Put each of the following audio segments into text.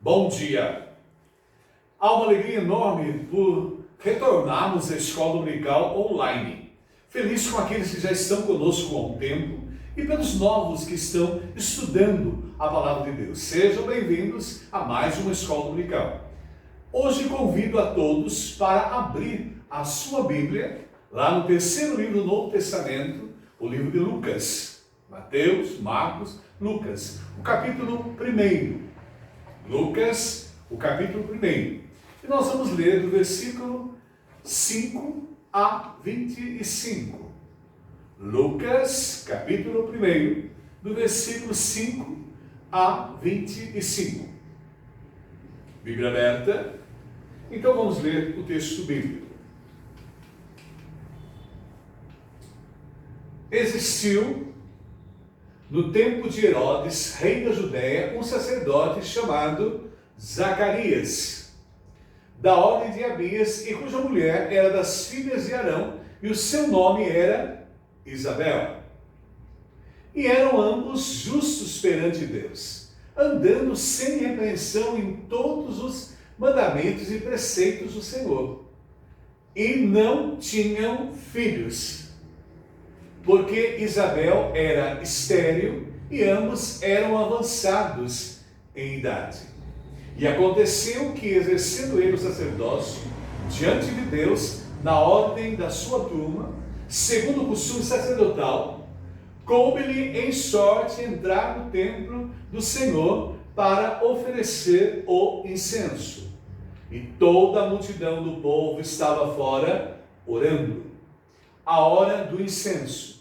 Bom dia! Há uma alegria enorme por retornarmos à escola dominical online. Feliz com aqueles que já estão conosco há um tempo e pelos novos que estão estudando a palavra de Deus. Sejam bem-vindos a mais uma escola dominical. Hoje convido a todos para abrir a sua Bíblia lá no terceiro livro do Novo Testamento, o livro de Lucas. Mateus, Marcos, Lucas, o capítulo 1. Lucas, o capítulo 1. E nós vamos ler do versículo 5 a 25. Lucas, capítulo 1, do versículo 5 a 25. Bíblia aberta. Então vamos ler o texto bíblico. Existiu, no tempo de Herodes, rei da Judéia, um sacerdote chamado Zacarias, da ordem de Abias, e cuja mulher era das filhas de Arão, e o seu nome era Isabel. E eram ambos justos perante Deus, andando sem repreensão em todos os mandamentos e preceitos do Senhor. E não tinham filhos, porque Isabel era estéril e ambos eram avançados em idade. E aconteceu que, exercendo ele o sacerdócio diante de Deus, na ordem da sua turma, segundo o costume sacerdotal, coube-lhe em sorte entrar no templo do Senhor para oferecer o incenso. E toda a multidão do povo estava fora, orando. A hora do incenso.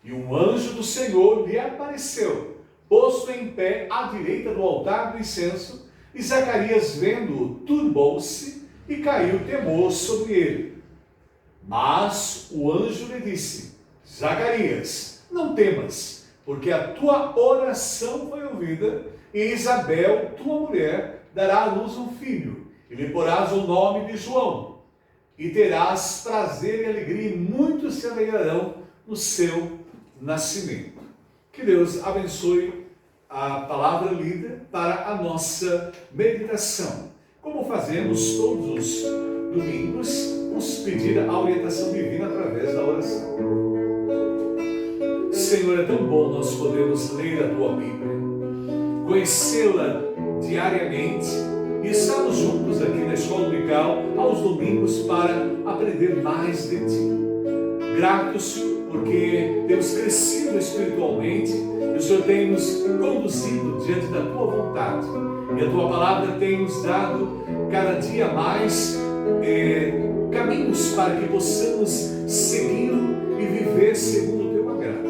E um anjo do Senhor lhe apareceu, posto em pé à direita do altar do incenso, e Zacarias, vendo-o, turbou-se e caiu temor sobre ele. Mas o anjo lhe disse: Zacarias, não temas, porque a tua oração foi ouvida, e Isabel, tua mulher, dará à luz um filho, e lhe porás o nome de João, e terás prazer e alegria, e muitos se alegrarão no seu nascimento. Que Deus abençoe a palavra lida para a nossa meditação. Como fazemos todos os domingos, vamos pedir a orientação divina através da oração. Senhor, é tão bom nós podermos ler a Tua Bíblia, conhecê-la diariamente e estarmos juntos aqui na Escola Dominical aos domingos para aprender mais de Ti. Gratos porque temos crescido espiritualmente e o Senhor tem nos conduzido diante da Tua vontade. E a Tua palavra tem nos dado cada dia mais caminhos para que possamos seguir e viver segundo o Teu agrado.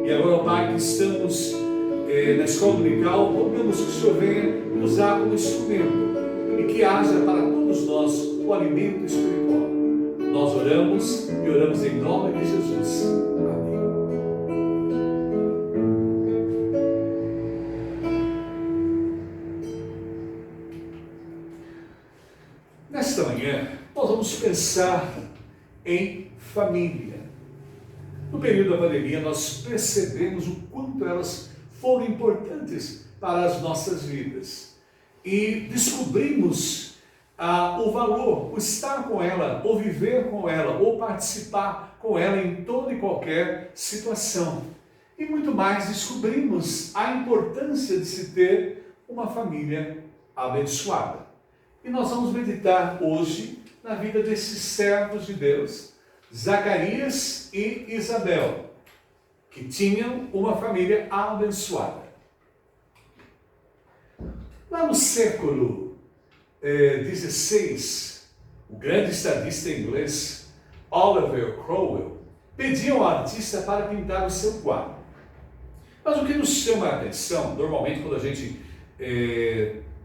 E agora, Pai, que estamos na Escola Dominical, rogamos que o Senhor venha nos usar como instrumento e que haja para todos nós o alimento espiritual. Nós oramos e oramos em nome de Jesus. Amém. Nesta manhã, nós vamos pensar em família. No período da pandemia, nós percebemos o quanto elas foram importantes para as nossas vidas. E descobrimos o valor, o estar com ela, ou viver com ela, ou participar com ela em toda e qualquer situação. E muito mais, descobrimos a importância de se ter uma família abençoada. E nós vamos meditar hoje na vida desses servos de Deus, Zacarias e Isabel, que tinham uma família abençoada. Lá no século 16, o grande estadista inglês Oliver Cromwell pediu ao artista para pintar o seu quadro. Mas o que nos chama a atenção, normalmente quando a gente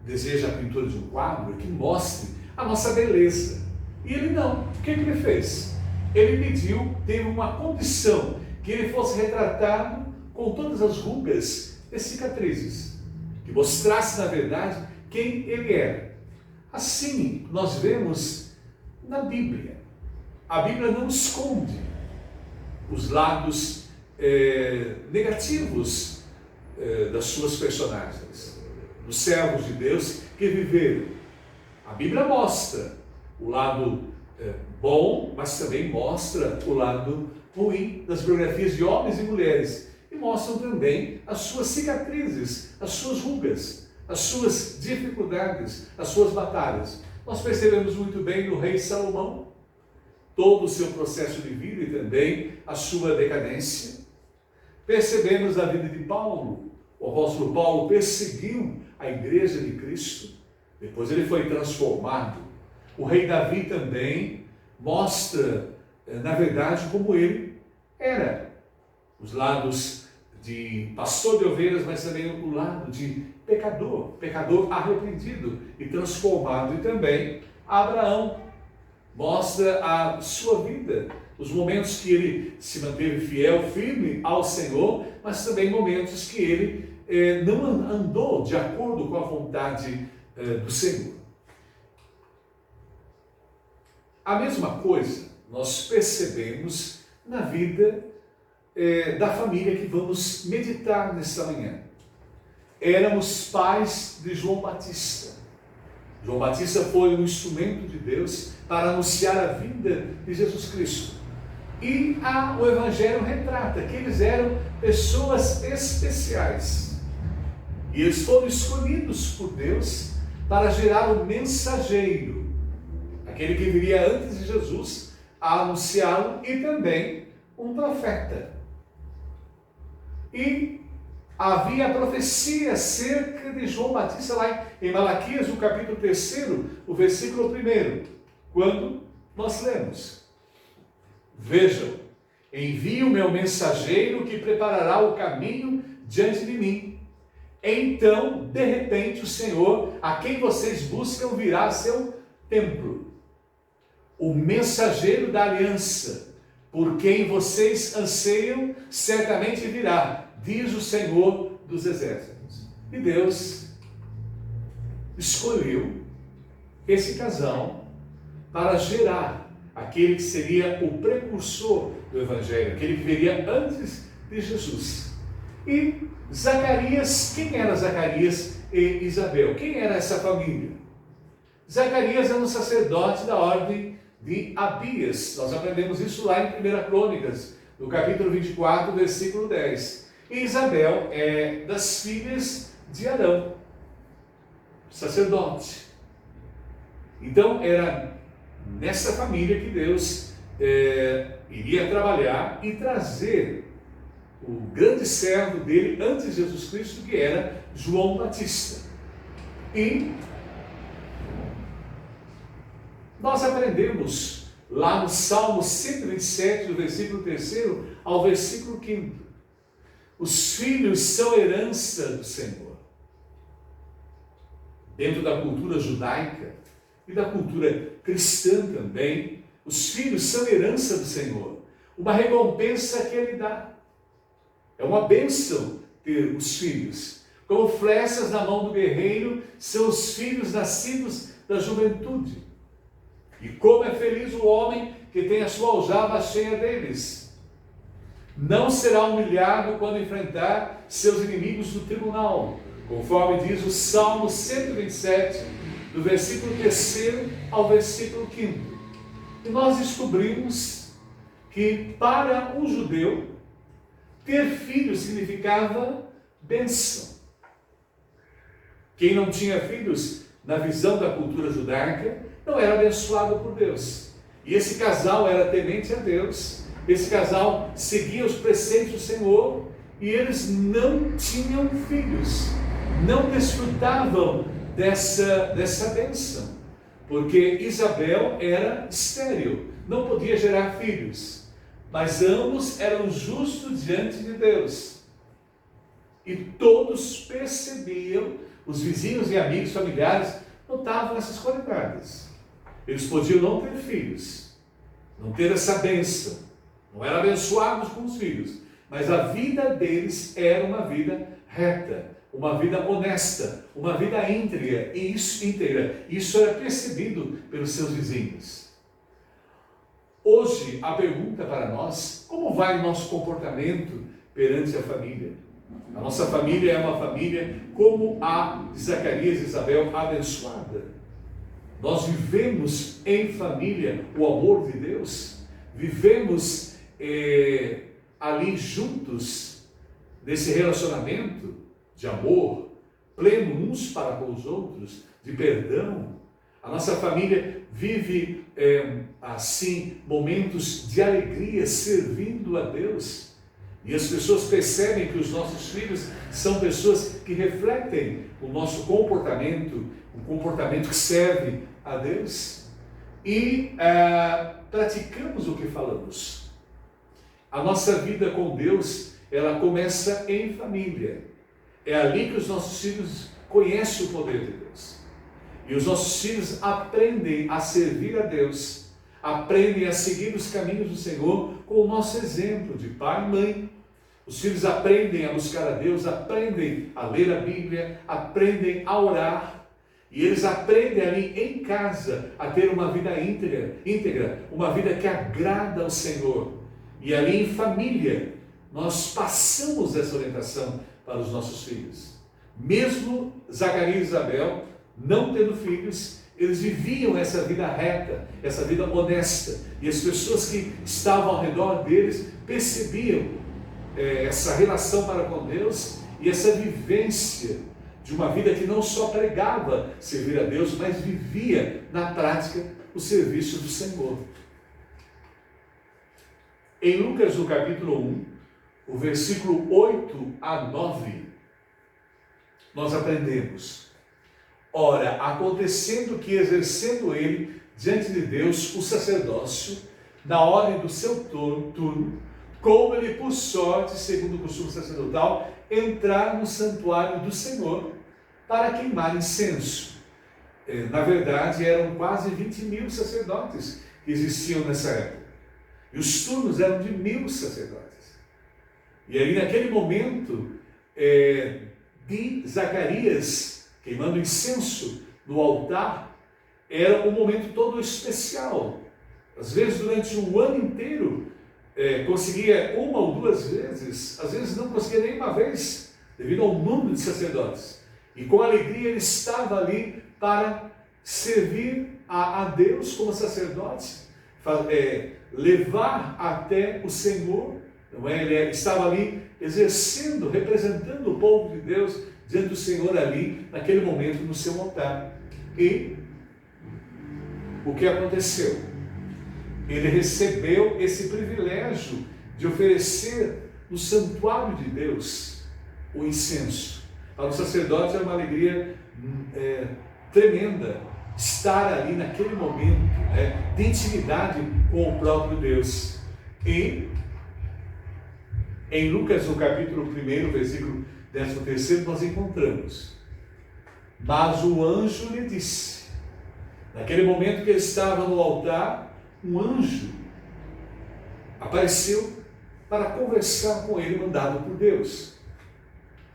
deseja a pintura de um quadro, é que mostre a nossa beleza. E ele não. O que ele fez? Ele pediu, teve uma condição, que ele fosse retratado com todas as rugas e cicatrizes, que mostrasse, na verdade, quem ele era. Assim, nós vemos na Bíblia. A Bíblia não esconde os lados negativos das suas personagens. dos servos de Deus que viveram. A Bíblia mostra o lado bom, mas também mostra o lado ruim das biografias de homens e mulheres. E mostram também as suas cicatrizes, as suas rugas, as suas dificuldades, as suas batalhas. Nós percebemos muito bem no rei Salomão, todo o seu processo de vida e também a sua decadência. Percebemos na vida de Paulo. O apóstolo Paulo perseguiu a igreja de Cristo, depois ele foi transformado. O rei Davi também mostra, na verdade, como ele era. Os lados de pastor de ovelhas, mas também o lado de pecador arrependido e transformado. E também Abraão mostra a sua vida, os momentos que ele se manteve fiel, firme ao Senhor, mas também momentos que ele não andou de acordo com a vontade do Senhor. A mesma coisa nós percebemos na vida da família que vamos meditar nesta manhã. Éramos pais de João Batista. João Batista foi um instrumento de Deus para anunciar a vinda de Jesus Cristo. E o Evangelho retrata que eles eram pessoas especiais. E eles foram escolhidos por Deus para gerar o mensageiro, aquele que viria antes de Jesus a anunciá-lo, e também um profeta. E havia a profecia acerca de João Batista lá em Malaquias, no capítulo 3, o versículo 1, quando nós lemos: Vejam, envio o meu mensageiro que preparará o caminho diante de mim. Então, de repente, o Senhor, a quem vocês buscam, virá a seu templo. O mensageiro da aliança, por quem vocês anseiam, certamente virá, diz o Senhor dos Exércitos. E Deus escolheu esse casal para gerar aquele que seria o precursor do Evangelho, aquele que viria antes de Jesus. E Zacarias, quem era Zacarias e Isabel? Quem era essa família? Zacarias era um sacerdote da ordem de Abias. Nós aprendemos isso lá em 1 Crônicas, no capítulo 24, versículo 10. E Isabel é das filhas de Arão, sacerdote. Então era nessa família que Deus iria trabalhar e trazer o grande servo dele antes de Jesus Cristo, que era João Batista. E nós aprendemos lá no Salmo 127, do versículo 3 ao versículo 5. Os filhos são herança do Senhor. Dentro da cultura judaica e da cultura cristã também, os filhos são herança do Senhor. Uma recompensa que Ele dá. É uma bênção ter os filhos. Como flechas na mão do guerreiro, são os filhos nascidos da juventude. E como é feliz o homem que tem a sua aljava cheia deles. Não será humilhado quando enfrentar seus inimigos no tribunal, conforme diz o Salmo 127, do versículo 3 ao versículo 5. E nós descobrimos que para um judeu, ter filhos significava bênção. Quem não tinha filhos, na visão da cultura judaica, não era abençoado por Deus. E esse casal era temente a Deus, esse casal seguia os preceitos do Senhor, e eles não tinham filhos, não desfrutavam dessa bênção, porque Isabel era estéril, não podia gerar filhos, mas ambos eram justos diante de Deus. E todos percebiam, os vizinhos e amigos, familiares, notavam essas qualidades. Eles podiam não ter filhos, não ter essa bênção, não eram abençoados com os filhos, mas a vida deles era uma vida reta, uma vida honesta, uma vida íntegra. Isso era percebido pelos seus vizinhos. Hoje, a pergunta para nós: como vai o nosso comportamento perante a família? A nossa família é uma família como a de Zacarias e Isabel, abençoada. Nós vivemos em família o amor de Deus, vivemos ali juntos, nesse relacionamento de amor, pleno uns para com os outros, de perdão. A nossa família vive assim momentos de alegria servindo a Deus. E as pessoas percebem que os nossos filhos são pessoas que refletem o nosso comportamento, um comportamento que serve a Deus. E praticamos o que falamos. A nossa vida com Deus, ela começa em família. É ali que os nossos filhos conhecem o poder de Deus. E os nossos filhos aprendem a servir a Deus, aprendem a seguir os caminhos do Senhor com o nosso exemplo de pai e mãe. Os filhos aprendem a buscar a Deus, aprendem a ler a Bíblia, aprendem a orar. E eles aprendem ali em casa a ter uma vida íntegra, uma vida que agrada ao Senhor. E ali em família, nós passamos essa orientação para os nossos filhos. Mesmo Zacarias e Isabel, não tendo filhos, eles viviam essa vida reta, essa vida honesta. E as pessoas que estavam ao redor deles percebiam essa relação para com Deus e essa vivência de uma vida que não só pregava servir a Deus, mas vivia na prática o serviço do Senhor. Em Lucas, no capítulo 1, o versículo 8 a 9, nós aprendemos: ora, acontecendo que, exercendo ele diante de Deus o sacerdócio, na ordem do seu turno, como ele, por sorte, segundo o costume sacerdotal, entrar no santuário do Senhor para queimar incenso. Na verdade, eram quase 20.000 sacerdotes que existiam nessa época. E os turnos eram de 1.000 sacerdotes. E aí, naquele momento de Zacarias queimando incenso no altar, era um momento todo especial. Às vezes, durante um ano inteiro, conseguia uma ou duas vezes, às vezes não conseguia nem uma vez, devido ao número de sacerdotes. E com alegria ele estava ali para servir a Deus como sacerdote, levar até o Senhor, não é? Ele estava ali exercendo, representando o povo de Deus diante do Senhor ali, naquele momento, no seu altar. E o que aconteceu? Ele recebeu esse privilégio de oferecer no santuário de Deus o incenso. Para o sacerdote era uma alegria tremenda estar ali naquele momento de intimidade com o próprio Deus. E em Lucas, no capítulo 1, versículo 13, nós encontramos: mas o anjo lhe disse, naquele momento que ele estava no altar, um anjo apareceu para conversar com ele, mandado por Deus: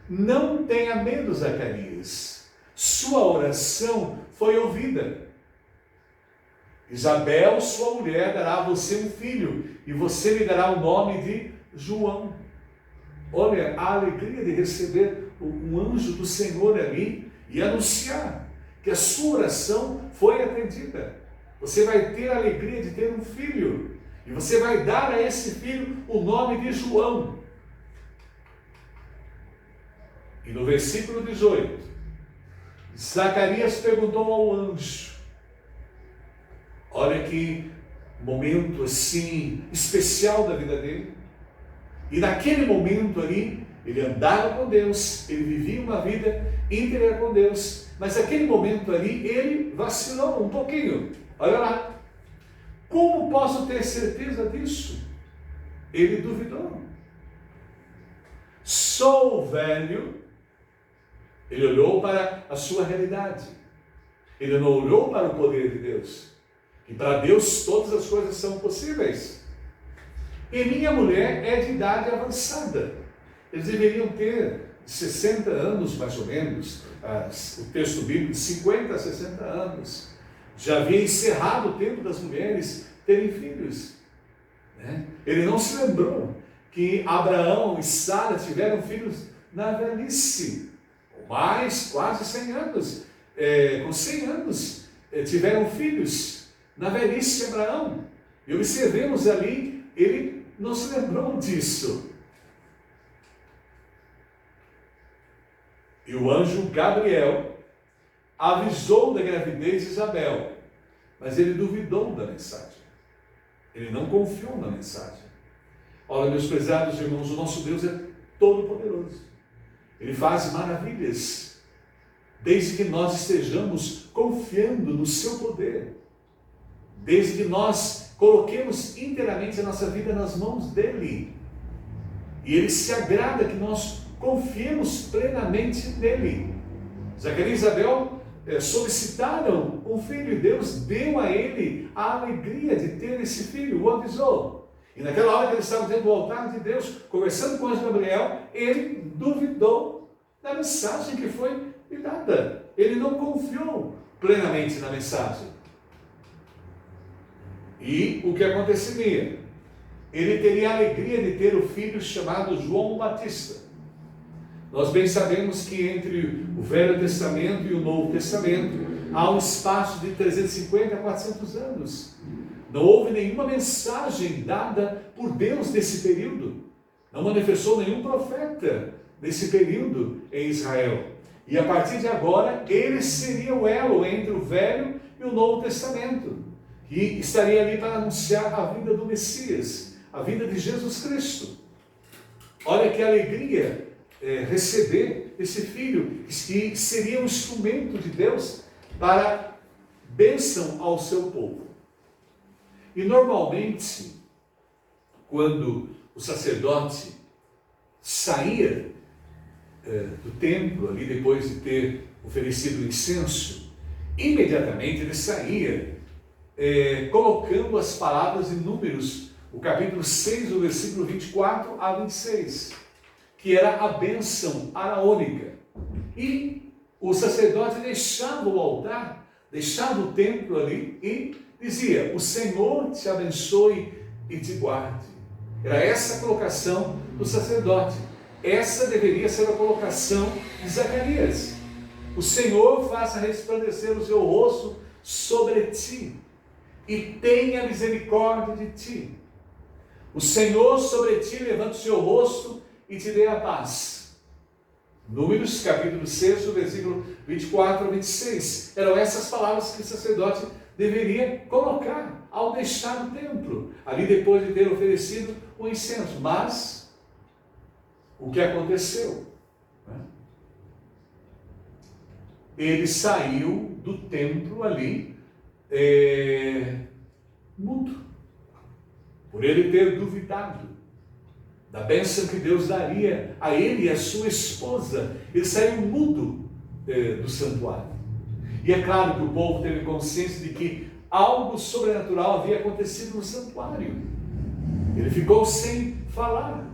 não tenha medo, Zacarias, sua oração foi ouvida. Isabel, sua mulher, dará a você um filho, e você lhe dará o nome de João. Olha a alegria de receber um anjo do Senhor ali e anunciar que a sua oração foi atendida. Você vai ter a alegria de ter um filho, e você vai dar a esse filho o nome de João. E no versículo 18, Zacarias perguntou ao anjo, olha que momento assim especial da vida dele. E naquele momento ali, ele andava com Deus, ele vivia uma vida íntegra com Deus, mas naquele momento ali, ele vacilou um pouquinho. Olha lá, como posso ter certeza disso? Ele duvidou. Sou velho. Ele olhou para a sua realidade. Ele não olhou para o poder de Deus. E para Deus todas as coisas são possíveis. E minha mulher é de idade avançada. Eles deveriam ter 60 anos, mais ou menos. O texto bíblico, de 50 a 60 anos. Já havia encerrado o tempo das mulheres terem filhos. Ele não se lembrou que Abraão e Sara tiveram filhos na velhice, ou mais, quase 100 anos. Com 100 anos tiveram filhos, na velhice Abraão. E observemos ali, ele não se lembrou disso. E o anjo Gabriel avisou da gravidez de Isabel, mas ele duvidou da mensagem. Ele não confiou na mensagem. Olha, meus prezados irmãos, o nosso Deus é todo-poderoso. Ele faz maravilhas, desde que nós estejamos confiando no seu poder. Desde que nós coloquemos inteiramente a nossa vida nas mãos dele. E ele se agrada que nós confiemos plenamente nele. Zacarias e Isabel solicitaram um filho e Deus deu a ele a alegria de ter esse filho, o avisou. E naquela hora que ele estava dentro do altar de Deus, conversando com o anjo Gabriel, ele duvidou da mensagem que foi lhe dada. Ele não confiou plenamente na mensagem. E o que aconteceria? Ele teria a alegria de ter o filho chamado João Batista. Nós bem sabemos que entre o Velho Testamento e o Novo Testamento há um espaço de 350 a 400 anos. Não houve nenhuma mensagem dada por Deus nesse período. Não manifestou nenhum profeta nesse período em Israel. E a partir de agora, ele seria o elo entre o Velho e o Novo Testamento. E estaria ali para anunciar a vinda do Messias, a vinda de Jesus Cristo. Olha que alegria receber esse filho, que seria um instrumento de Deus para bênção ao seu povo. E normalmente, quando o sacerdote saía do templo, ali depois de ter oferecido o incenso, imediatamente ele saía colocando as palavras em Números, o capítulo 6, o versículo 24 a 26, que era a bênção araônica. E o sacerdote deixava o altar, deixava o templo ali e dizia: o Senhor te abençoe e te guarde. Era essa a colocação do sacerdote. Essa deveria ser a colocação de Zacarias. O Senhor faça resplandecer o seu rosto sobre ti e tenha misericórdia de ti. O Senhor sobre ti levante o seu rosto e te dê a paz. Números, capítulo 6, versículo 24 a 26. Eram essas palavras que o sacerdote deveria colocar ao deixar o templo, ali depois de ter oferecido o incenso. Mas, o que aconteceu? Ele saiu do templo ali, mudo, por ele ter duvidado da bênção que Deus daria a ele e a sua esposa. Ele saiu mudo do santuário. E é claro que o povo teve consciência de que algo sobrenatural havia acontecido no santuário. Ele ficou sem falar.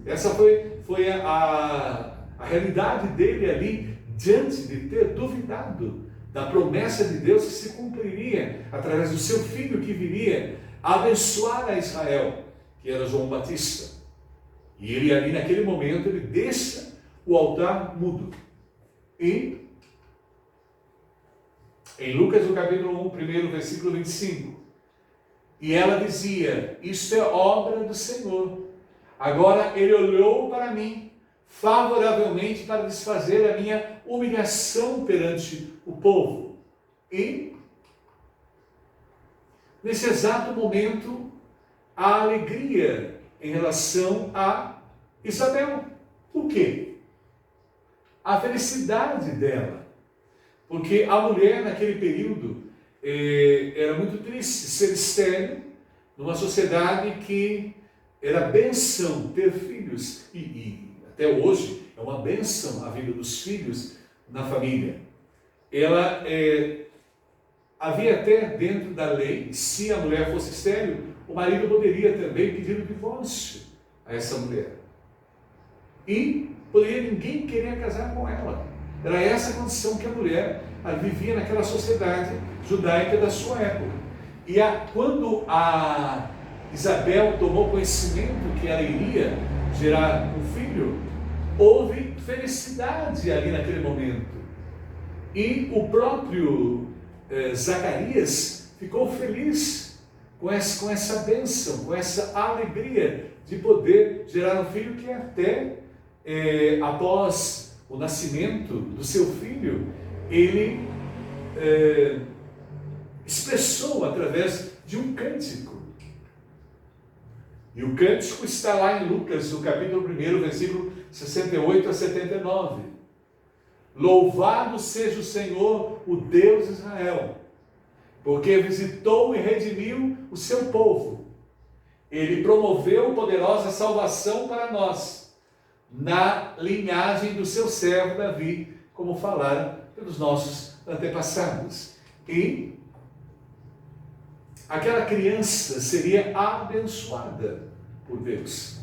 Essa foi a realidade dele ali, diante de ter duvidado da promessa de Deus que se cumpriria através do seu filho que viria abençoar a Israel, que era João Batista. E ele ali naquele momento, ele deixa o altar mudo. E em Lucas, no capítulo 1, primeiro versículo 25, e ela dizia: isto é obra do Senhor. Agora ele olhou para mim favoravelmente para desfazer a minha humilhação perante o povo. E nesse exato momento, a alegria em relação a Isabel. Por quê? A felicidade dela. Porque a mulher naquele período era muito triste ser estéril numa sociedade que era bênção ter filhos. E até hoje é uma bênção a vida dos filhos na família. Ela havia até dentro da lei, se a mulher fosse estéril, o marido poderia também pedir o divórcio a essa mulher. E poderia ninguém querer casar com ela. Era essa a condição que a mulher vivia naquela sociedade judaica da sua época. E quando a Isabel tomou conhecimento que ela iria gerar um filho, houve felicidade ali naquele momento. E o próprio Zacarias ficou feliz com essa bênção, com essa alegria de poder gerar um filho que até após o nascimento do seu filho, ele expressou através de um cântico. E o cântico está lá em Lucas, no capítulo 1, versículo 68 a 79. Louvado seja o Senhor, o Deus de Israel, porque visitou e redimiu o seu povo. Ele promoveu poderosa salvação para nós, na linhagem do seu servo Davi, como falaram pelos nossos antepassados. E aquela criança seria abençoada por Deus.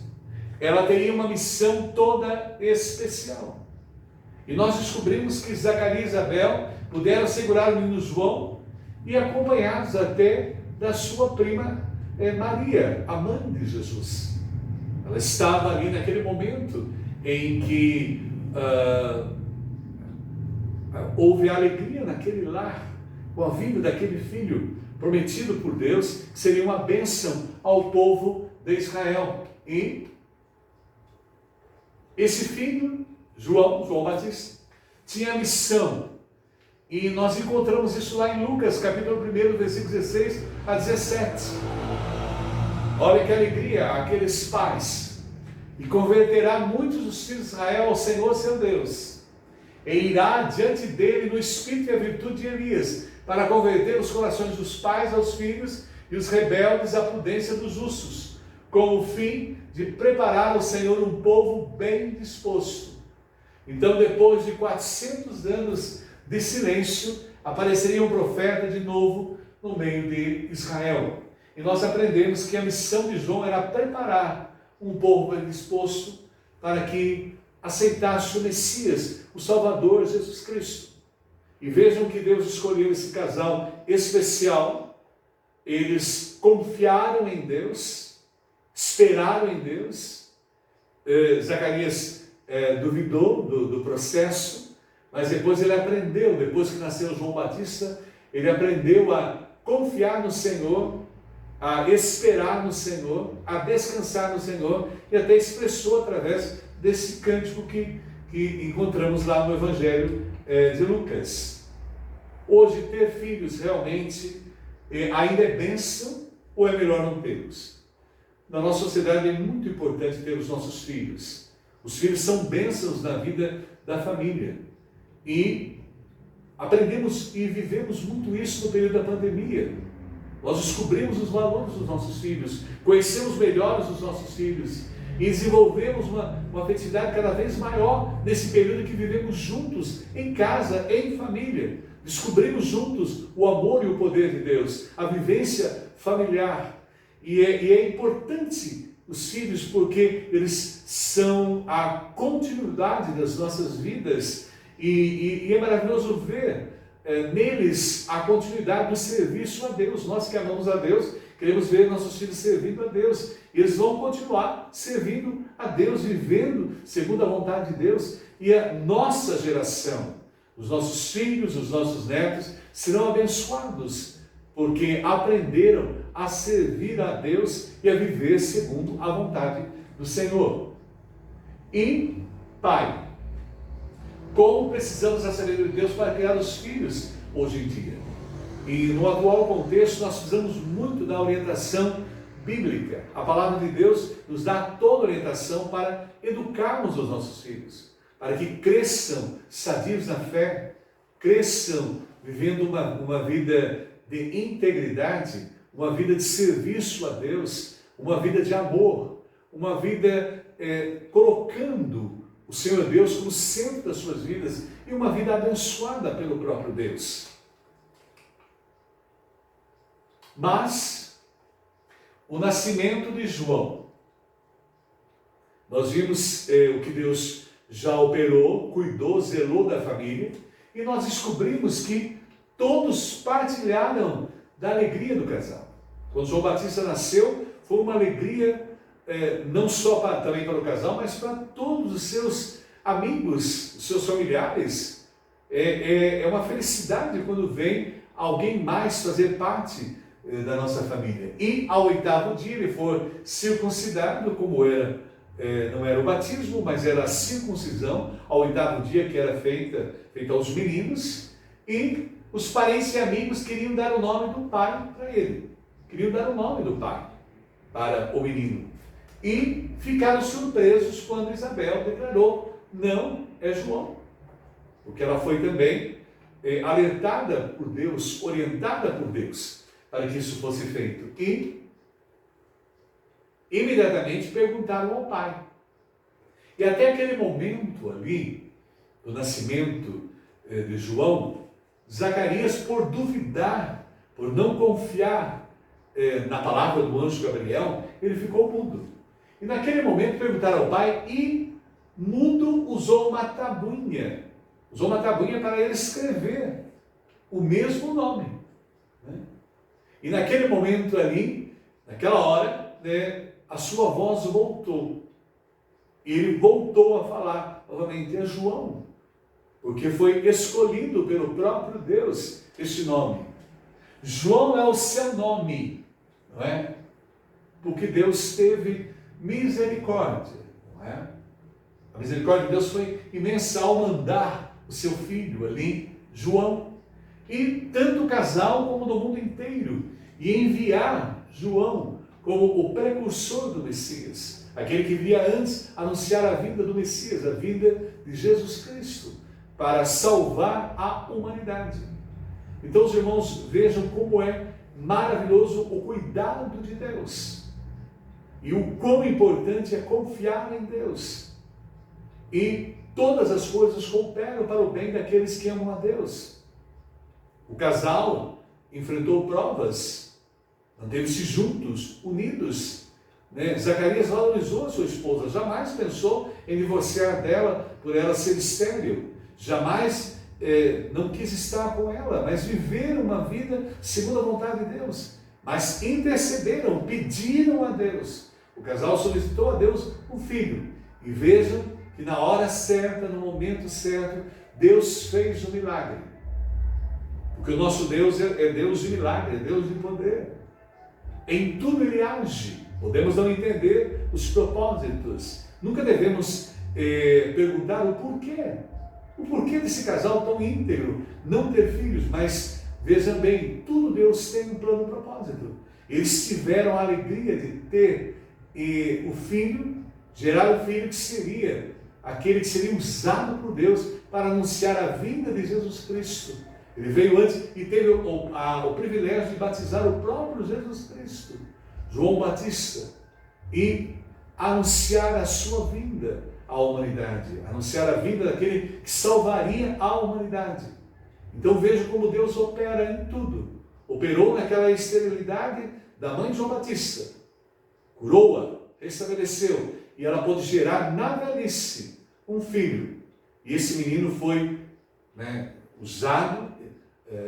Ela teria uma missão toda especial. E nós descobrimos que Zacarias e Isabel puderam segurar o menino João e acompanhados até da sua prima Maria, a mãe de Jesus. Ela estava ali naquele momento em que houve alegria naquele lar, com a vinda daquele filho prometido por Deus, que seria uma bênção ao povo de Israel. E esse filho, João Batista, tinha a missão, e nós encontramos isso lá em Lucas, capítulo 1, versículo 16 a 17. Olha que alegria aqueles pais. E converterá muitos dos filhos de Israel ao Senhor seu Deus, e irá diante dele no espírito e a virtude de Elias, para converter os corações dos pais aos filhos e os rebeldes à prudência dos justos, com o fim de preparar ao Senhor um povo bem disposto. Então, depois de 400 anos de silêncio, apareceria um profeta de novo no meio de Israel. E nós aprendemos que a missão de João era preparar um povo bem disposto para que aceitasse o Messias, o Salvador Jesus Cristo. E vejam que Deus escolheu esse casal especial. Eles confiaram em Deus, esperaram em Deus. Zacarias duvidou do processo, mas depois ele aprendeu, depois que nasceu João Batista, ele aprendeu a confiar no Senhor, a esperar no Senhor, a descansar no Senhor, e até expressou através desse cântico que encontramos lá no Evangelho de Lucas. Hoje, ter filhos realmente ainda é bênção ou é melhor não termos? Na nossa sociedade é muito importante ter os nossos filhos. Os filhos são bênçãos na vida da família. E aprendemos e vivemos muito isso no período da pandemia. Nós descobrimos os valores dos nossos filhos, conhecemos melhor os nossos filhos e desenvolvemos uma afetividade cada vez maior nesse período que vivemos juntos, em casa, em família. Descobrimos juntos o amor e o poder de Deus, a vivência familiar. E é importante os filhos porque eles são a continuidade das nossas vidas e é maravilhoso ver neles a continuidade do serviço a Deus. Nós que amamos a Deus, queremos ver nossos filhos servindo a Deus. E eles vão continuar servindo a Deus, vivendo segundo a vontade de Deus. E a nossa geração, os nossos filhos, os nossos netos, serão abençoados, porque aprenderam a servir a Deus e a viver segundo a vontade do Senhor. E, Pai, como precisamos da sabedoria de Deus para criar os filhos hoje em dia? E no atual contexto nós precisamos muito da orientação bíblica. A palavra de Deus nos dá toda a orientação para educarmos os nossos filhos, para que cresçam sadios na fé, cresçam vivendo uma vida de integridade, uma vida de serviço a Deus, uma vida de amor, uma vida colocando o Senhor Deus como centro das suas vidas e uma vida abençoada pelo próprio Deus. Mas o nascimento de João, nós vimos o que Deus já operou, cuidou, zelou da família, e nós descobrimos que todos partilharam da alegria do casal. Quando João Batista nasceu, foi uma alegria não só também para o casal, mas para todos os seus amigos, seus familiares. É uma felicidade quando vem alguém mais fazer parte da nossa família. E ao 8º dia ele for circuncidado, como era, não era o batismo, mas era a circuncisão, ao 8º dia que era feita aos meninos, e os parentes e amigos queriam dar o nome do pai para ele. Queriam dar o nome do pai para o menino. E ficaram surpresos quando Isabel declarou: não, é João. Porque ela foi também alertada por Deus, orientada por Deus, para que isso fosse feito. E imediatamente perguntaram ao pai. E até aquele momento ali, do nascimento de João, Zacarias, por duvidar, por não confiar na palavra do anjo Gabriel, ele ficou mudo. E naquele momento perguntaram ao pai, e mudo usou uma tabuinha para ele escrever o mesmo nome. Né? E naquele momento ali, naquela hora, a sua voz voltou. E ele voltou a falar novamente: é João. Porque foi escolhido pelo próprio Deus este nome. João é o seu nome, não é? Porque Deus teve misericórdia, não é? A misericórdia de Deus foi imensa ao mandar o seu filho ali, João, e tanto o casal como do mundo inteiro, e enviar João como o precursor do Messias, aquele que viria antes anunciar a vinda do Messias, a vinda de Jesus Cristo, para salvar a humanidade. Então, os irmãos, vejam como é maravilhoso o cuidado de Deus, e o quão importante é confiar em Deus, e todas as coisas cooperam para o bem daqueles que amam a Deus. O casal enfrentou provas, manteve-se juntos, unidos, né? Zacarias valorizou a sua esposa, jamais pensou em divorciar dela por ela ser estéril, jamais não quis estar com ela, mas viveram uma vida segundo a vontade de Deus, mas intercederam, pediram a Deus. O casal solicitou a Deus um filho, e vejam que na hora certa, no momento certo, Deus fez o milagre. Porque o nosso Deus é Deus de milagre, é Deus de poder. Em tudo Ele age. Podemos não entender os propósitos. Nunca devemos perguntar o porquê. O porquê desse casal tão íntegro não ter filhos. Mas vejam bem, tudo Deus tem um plano e propósito. Eles tiveram a alegria de ter o filho, gerar o filho que seria aquele que seria usado por Deus para anunciar a vinda de Jesus Cristo. Ele veio antes e teve o privilégio de batizar o próprio Jesus Cristo, João Batista, e anunciar a sua vinda à humanidade, anunciar a vinda daquele que salvaria a humanidade. Então veja como Deus opera em tudo. Operou naquela esterilidade da mãe de João Batista, curou-a, restabeleceu, e ela pôde gerar na velhice um filho. E esse menino foi usado,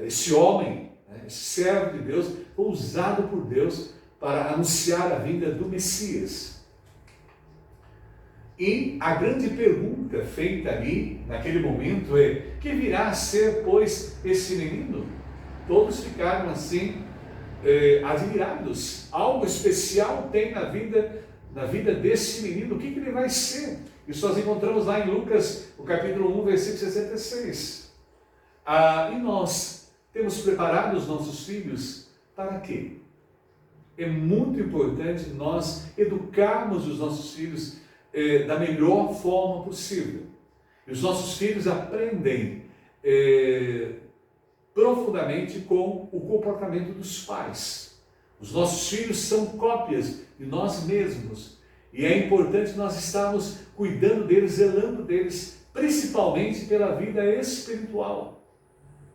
esse homem, esse servo de Deus, foi usado por Deus para anunciar a vinda do Messias. E a grande pergunta feita ali, naquele momento, é: que virá a ser, pois, esse menino? Todos ficaram assim, admirados. Algo especial tem na vida desse menino. O que ele vai ser? Isso nós encontramos lá em Lucas, o capítulo 1, versículo 66. E nós temos preparado os nossos filhos para quê? É muito importante nós educarmos os nossos filhos da melhor forma possível. E os nossos filhos aprendem profundamente com o comportamento dos pais. Os nossos filhos são cópias de nós mesmos. E é importante nós estarmos cuidando deles, zelando deles, principalmente pela vida espiritual.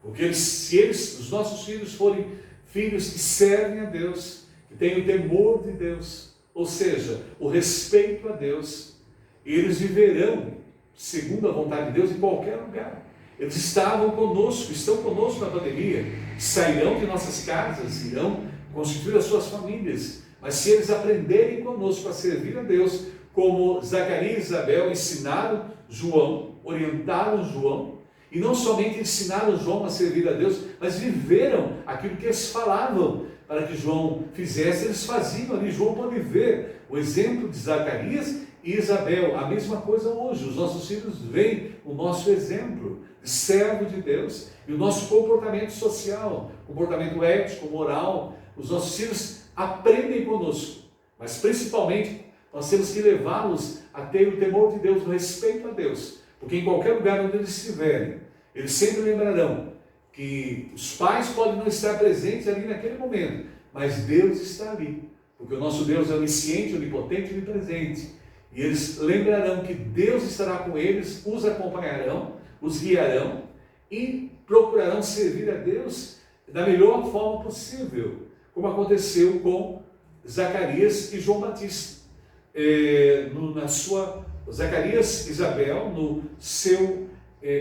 Porque os nossos filhos forem filhos que servem a Deus, que têm o temor de Deus, ou seja, o respeito a Deus, eles viverão segundo a vontade de Deus em qualquer lugar. Eles estavam conosco, estão conosco na pandemia, sairão de nossas casas, irão constituir as suas famílias, mas se eles aprenderem conosco a servir a Deus, como Zacarias e Isabel ensinaram João, orientaram João, e não somente ensinaram João a servir a Deus, mas viveram aquilo que eles falavam para que João fizesse, eles faziam ali. João pode ver o exemplo de Zacarias e Isabel. A mesma coisa hoje, os nossos filhos veem o nosso exemplo de servo de Deus e o nosso comportamento social, comportamento ético, moral. Os nossos filhos aprendem conosco, mas principalmente nós temos que levá-los a ter o temor de Deus, o respeito a Deus, porque em qualquer lugar onde eles estiverem, eles sempre lembrarão que os pais podem não estar presentes ali naquele momento, mas Deus está ali, porque o nosso Deus é onisciente, onipotente e onipresente, e eles lembrarão que Deus estará com eles, os acompanharão, os guiarão e procurarão servir a Deus da melhor forma possível, como aconteceu com Zacarias e João Batista. Zacarias e Isabel, no seu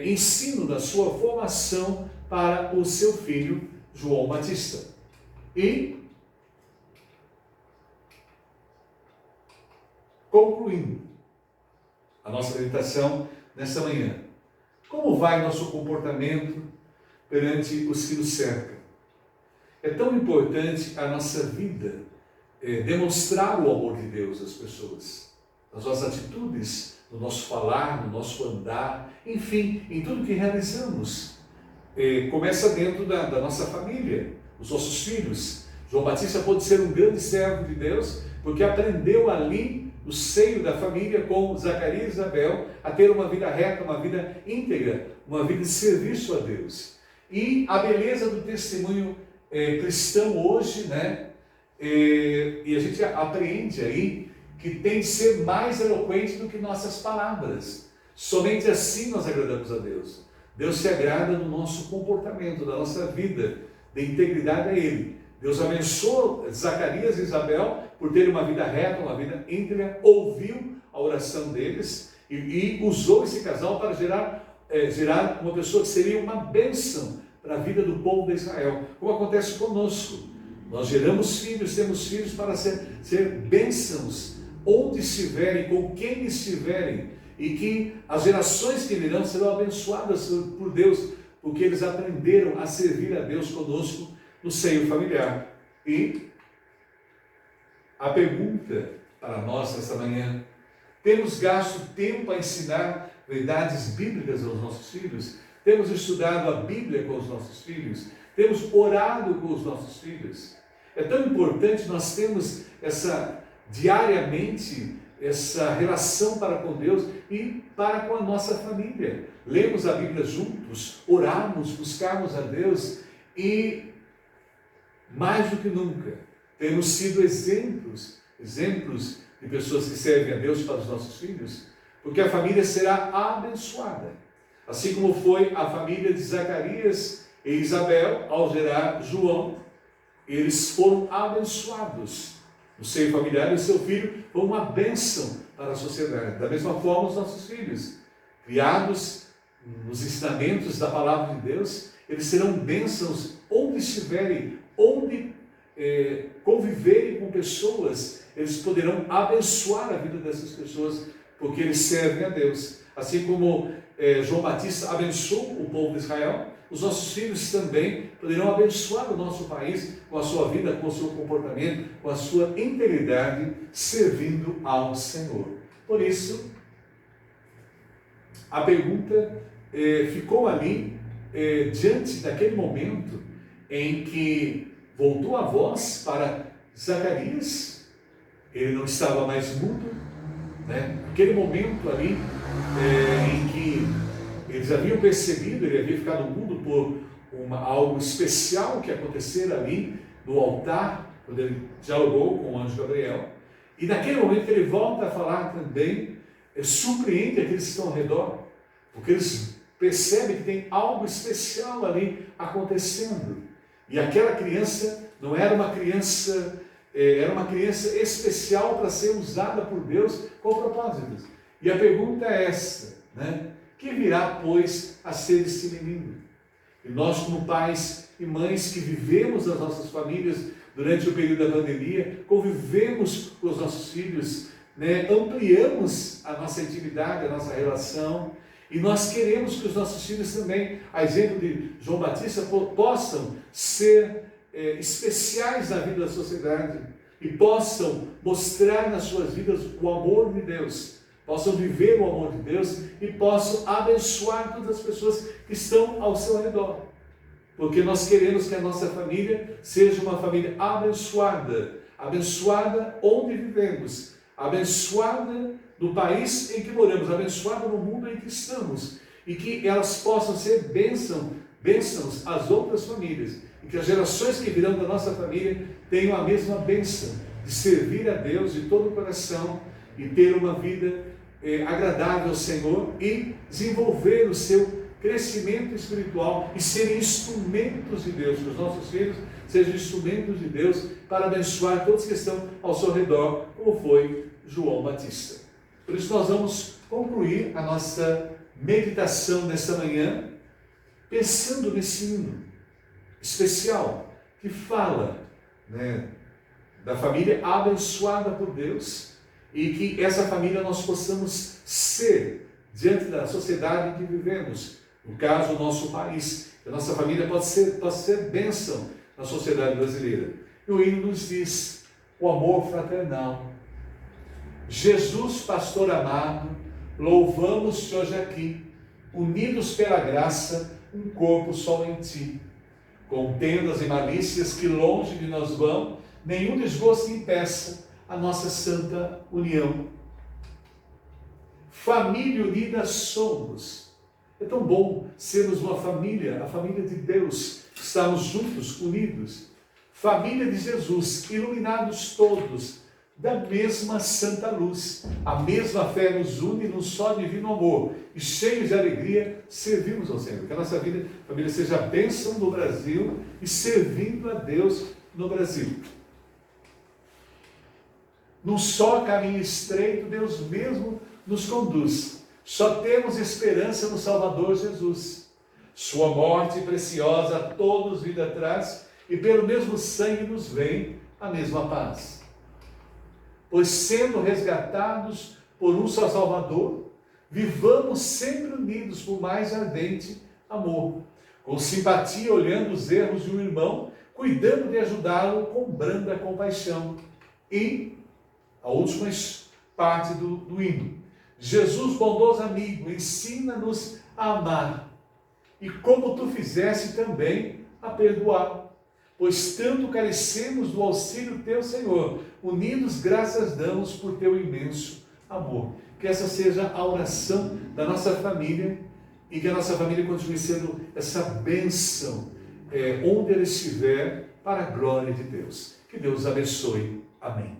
ensino, na sua formação para o seu filho João Batista. E, concluindo a nossa meditação nesta manhã, como vai nosso comportamento perante os que nos cercam? É tão importante a nossa vida demonstrar o amor de Deus às pessoas, nas nossas atitudes, no nosso falar, no nosso andar, enfim, em tudo que realizamos. Começa dentro da nossa família, os nossos filhos. João Batista pôde ser um grande servo de Deus, porque aprendeu ali, no seio da família, com Zacarias e Isabel, a ter uma vida reta, uma vida íntegra, uma vida de serviço a Deus. E a beleza do testemunho cristão hoje, né? E a gente apreende aí que tem de ser mais eloquente do que nossas palavras. Somente assim nós agradamos a Deus. Deus se agrada no nosso comportamento, na nossa vida, de integridade a Ele. Deus abençoou Zacarias e Isabel por terem uma vida reta, uma vida íntegra, ouviu a oração deles e usou esse casal para gerar uma pessoa que seria uma bênção para a vida do povo de Israel, como acontece conosco. Nós geramos filhos, temos filhos para ser bênçãos, onde estiverem, com quem estiverem, e que as gerações que virão serão abençoadas por Deus, porque eles aprenderam a servir a Deus conosco no seio familiar. E a pergunta para nós nesta manhã: temos gasto tempo a ensinar verdades bíblicas aos nossos filhos? Temos estudado a Bíblia com os nossos filhos? Temos orado com os nossos filhos? É tão importante nós termos diariamente essa relação para com Deus e para com a nossa família. Lemos a Bíblia juntos, orarmos, buscarmos a Deus e, mais do que nunca, temos sido exemplos de pessoas que servem a Deus para os nossos filhos, porque a família será abençoada. Assim como foi a família de Zacarias e Isabel ao gerar João, eles foram abençoados. O seio familiar e o seu filho foi uma bênção para a sociedade. Da mesma forma, os nossos filhos, criados nos ensinamentos da palavra de Deus, eles serão bênçãos onde estiverem, onde conviverem com pessoas, eles poderão abençoar a vida dessas pessoas, porque eles servem a Deus. Assim como João Batista abençoou o povo de Israel, os nossos filhos também poderão abençoar o nosso país com a sua vida, com o seu comportamento, com a sua integridade, servindo ao Senhor. Por isso, a pergunta ficou ali, diante daquele momento em que voltou a voz para Zacarias, ele não estava mais mudo, né? Aquele momento ali em que eles haviam percebido, ele havia ficado mudo por algo especial que acontecera ali no altar, quando ele dialogou com o anjo Gabriel. E naquele momento ele volta a falar também, surpreende aqueles que estão ao redor, porque eles percebem que tem algo especial ali acontecendo. E aquela criança não era uma criança, era uma criança especial para ser usada por Deus com propósitos. E a pergunta é essa, né? Que virá, pois, a ser esse menino? E nós, como pais e mães que vivemos as nossas famílias durante o período da pandemia, convivemos com os nossos filhos né, ampliamos a nossa intimidade, a nossa relação, e nós queremos que os nossos filhos também, a exemplo de João Batista, possam ser especiais na vida da sociedade e possam mostrar nas suas vidas o amor de Deus, possam viver o amor de Deus e possam abençoar todas as pessoas que estão ao seu redor. Porque nós queremos que a nossa família seja uma família abençoada, abençoada onde vivemos, abençoada no país em que moramos, abençoada no mundo em que estamos, e que elas possam ser bênçãos às outras famílias, e que as gerações que virão da nossa família tenham a mesma bênção de servir a Deus de todo o coração e ter uma vida agradável ao Senhor e desenvolver o seu crescimento espiritual e serem instrumentos de Deus, que os nossos filhos sejam instrumentos de Deus para abençoar todos que estão ao seu redor, como foi João Batista. Por isso nós vamos concluir a nossa meditação nesta manhã, pensando nesse hino especial, que fala, né, da família abençoada por Deus, e que essa família nós possamos ser diante da sociedade em que vivemos, no caso, o nosso país, que a nossa família possa ser bênção na sociedade brasileira. E o hino nos diz o amor fraternal. Jesus, pastor amado, louvamos-te hoje aqui, unidos pela graça, um corpo só em ti. Contendas e malícias que longe de nós vão, nenhum desgosto impeça a nossa santa união. Família unida somos. É tão bom sermos uma família, a família de Deus, estarmos juntos, unidos. Família de Jesus, iluminados todos da mesma santa luz. A mesma fé nos une num só divino amor. E cheios de alegria, servimos ao Senhor. Que a nossa família seja a bênção do Brasil e servindo a Deus no Brasil. Num só caminho estreito, Deus mesmo nos conduz. Só temos esperança no Salvador Jesus. Sua morte preciosa a todos vida traz, e pelo mesmo sangue nos vem a mesma paz. Pois sendo resgatados por um só Salvador, vivamos sempre unidos por mais ardente amor, com simpatia olhando os erros de um irmão, cuidando de ajudá-lo com branda compaixão. E a última parte do hino. Jesus, bondoso amigo, ensina-nos a amar, e como tu fizeste também a perdoar, pois tanto carecemos do auxílio teu, Senhor, unidos graças damos por teu imenso amor. Que essa seja a oração da nossa família, e que a nossa família continue sendo essa bênção, onde ela estiver, para a glória de Deus. Que Deus abençoe. Amém.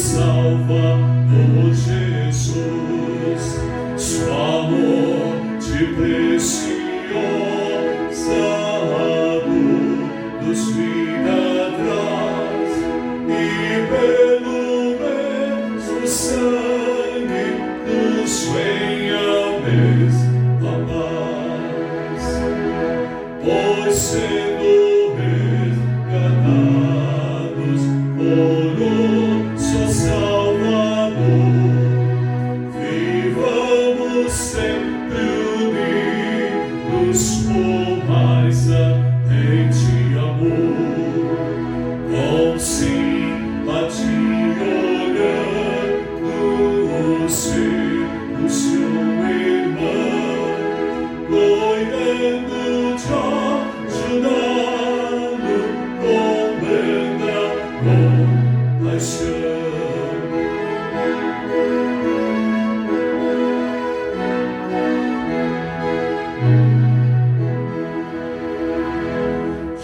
Só pelo mesmo sangue nos venha a mesma paz, pois sendo resgatados por um só Salvador, vivamos sempre unidos por mais ardente amor, com simpatia olhando o seu irmão, cuidando de ajudá-lo com grande compaixão.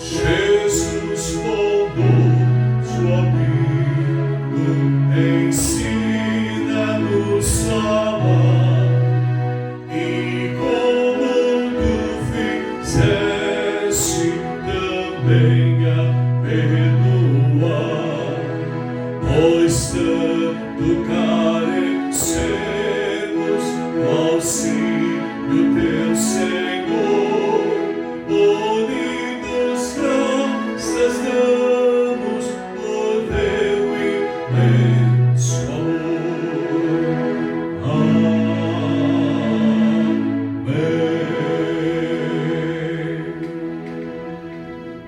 Jesus bondoso amigo, ensina-nos a amar, e como tu fizeste também